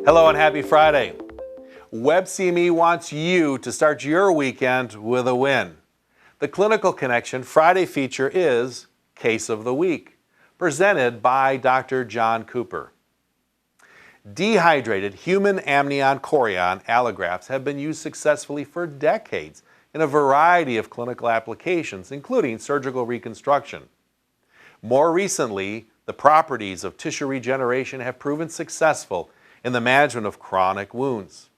Hello and happy Friday. WebCME wants you to start your weekend with a win. The Clinical Connection Friday feature is Case of the Week, presented by Dr. John Cooper. Dehydrated human amnion chorion allografts have been used successfully for decades in a variety of clinical applications, including surgical reconstruction. More recently, the properties of tissue regeneration have proven successful in the management of chronic wounds.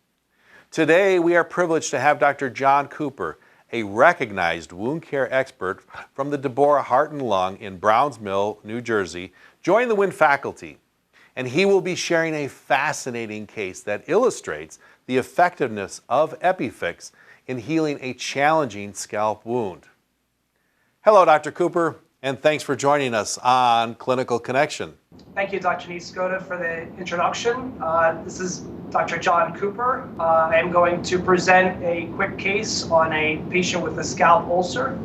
Today, we are privileged to have Dr. John Cooper, a recognized wound care expert from the Deborah Heart and Lung in Browns Mill, New Jersey, join the WIN faculty. And he will be sharing a fascinating case that illustrates the effectiveness of Epifix in healing a challenging scalp wound. Hello, Dr. Cooper, and thanks for joining us on Clinical Connection. Thank you, Dr. Niskoda, for the introduction. This is Dr. John Cooper. I am going to present a quick case on a patient with a scalp ulcer.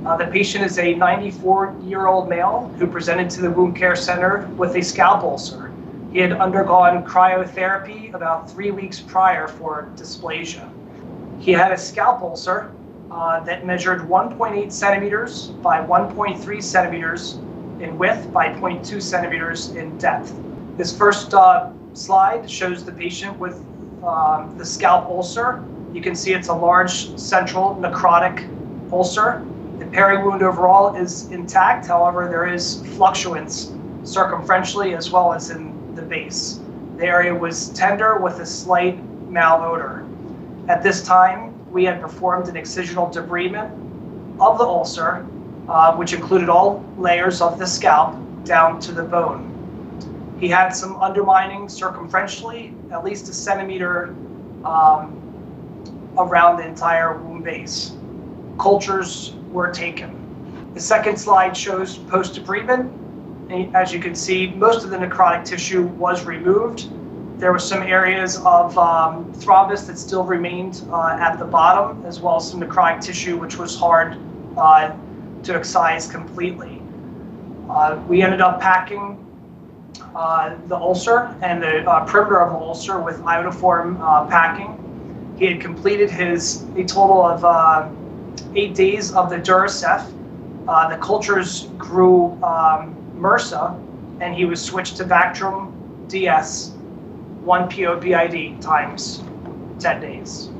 The patient is a 94-year-old male who presented to the wound care center with a scalp ulcer. He had undergone cryotherapy about 3 weeks prior for dysplasia. He had a scalp ulcer that measured 1.8 centimeters by 1.3 centimeters in width by 0.2 centimeters in depth. This first slide shows the patient with the scalp ulcer. You can see it's a large central necrotic ulcer. The peri-wound overall is intact, however, there is fluctuance circumferentially as well as in the base. The area was tender with a slight malodor. At this time, we had performed an excisional debridement of the ulcer, which included all layers of the scalp down to the bone. He had some undermining circumferentially, at least a centimeter around the entire wound base. Cultures were taken. The second slide shows post-debridement. As you can see, most of the necrotic tissue was removed. There were some areas of thrombus that still remained at the bottom, as well as some necrotic tissue which was hard to excise completely. We ended up packing the ulcer and the perimeter of the ulcer with iodoform packing. He had completed a total of 8 days of the Duracef. The cultures grew MRSA, and he was switched to Bactrim DS 1 PO/BID times 10 days.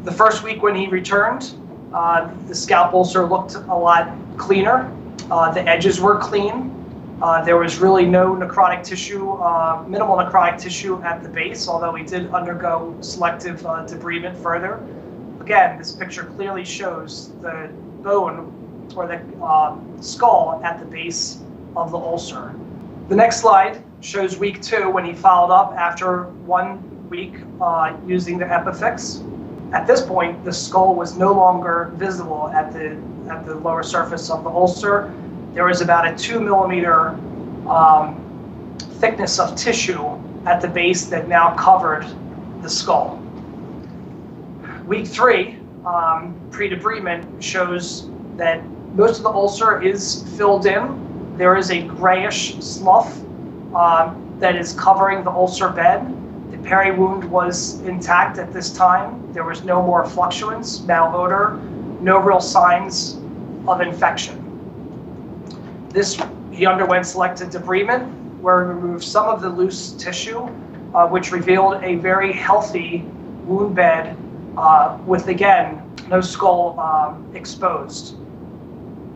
The first week when he returned, the scalp ulcer looked a lot cleaner. The edges were clean. There was really no necrotic tissue, minimal necrotic tissue at the base, although he did undergo selective debridement further. Again, this picture clearly shows the bone or the skull at the base of the ulcer. The next slide shows week 2 when he followed up after 1 week using the Epifix. At this point, the skull was no longer visible at the lower surface of the ulcer. There was about a 2 millimeter thickness of tissue at the base that now covered the skull. Week 3, pre-debridement, shows that most of the ulcer is filled in. There is a grayish slough that is covering the ulcer bed. The peri-wound was intact at this time. There was no more fluctuance, malodor, no real signs of infection. He underwent selective debridement, where we removed some of the loose tissue, which revealed a very healthy wound bed with, again, no skull exposed.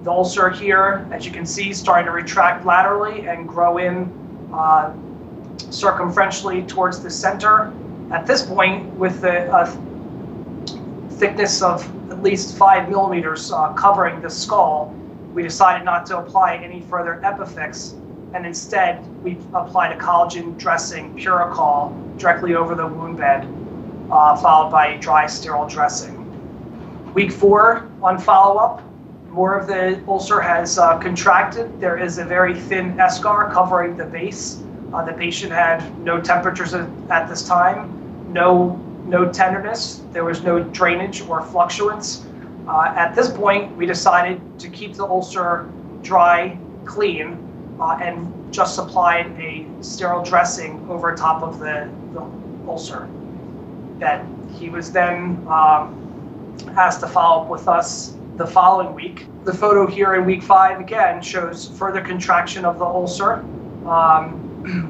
The ulcer here, as you can see, started to retract laterally and grow in circumferentially towards the center. At this point, with the thickness of at least 5 millimeters covering the skull, we decided not to apply any further Epifix, and instead we applied a collagen dressing, Puricol, directly over the wound bed, followed by a dry sterile dressing. Week 4, on follow-up, more of the ulcer has contracted. There is a very thin eschar covering the base. The patient had no temperatures at this time, no tenderness. There was no drainage or fluctuance. At this point, we decided to keep the ulcer dry, clean, and just applied a sterile dressing over top of the ulcer. That he was then asked to follow up with us the following week. The photo here in week 5 again shows further contraction of the ulcer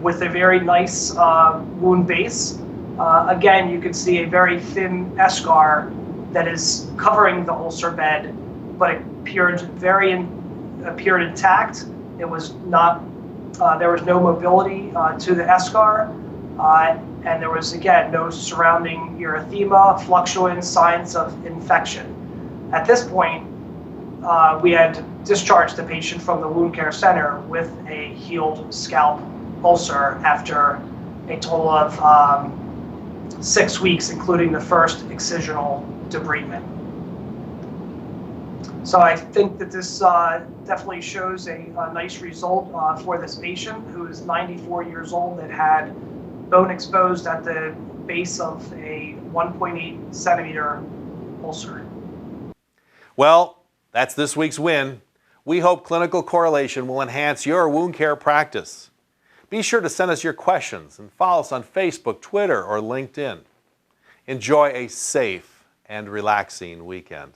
with a very nice wound base. Again, you can see a very thin eschar that is covering the ulcer bed, but it appeared intact. It was not. There was no mobility to the eschar, and there was again no surrounding erythema, fluctuant signs of infection. At this point, we had discharged the patient from the wound care center with a healed scalp ulcer after a total of 6 weeks, including the first excisional debridement. So I think that this definitely shows a nice result for this patient who is 94 years old that had bone exposed at the base of a 1.8 centimeter ulcer. Well, that's this week's win. We hope clinical correlation will enhance your wound care practice. Be sure to send us your questions and follow us on Facebook, Twitter, or LinkedIn. Enjoy a safe and relaxing weekend.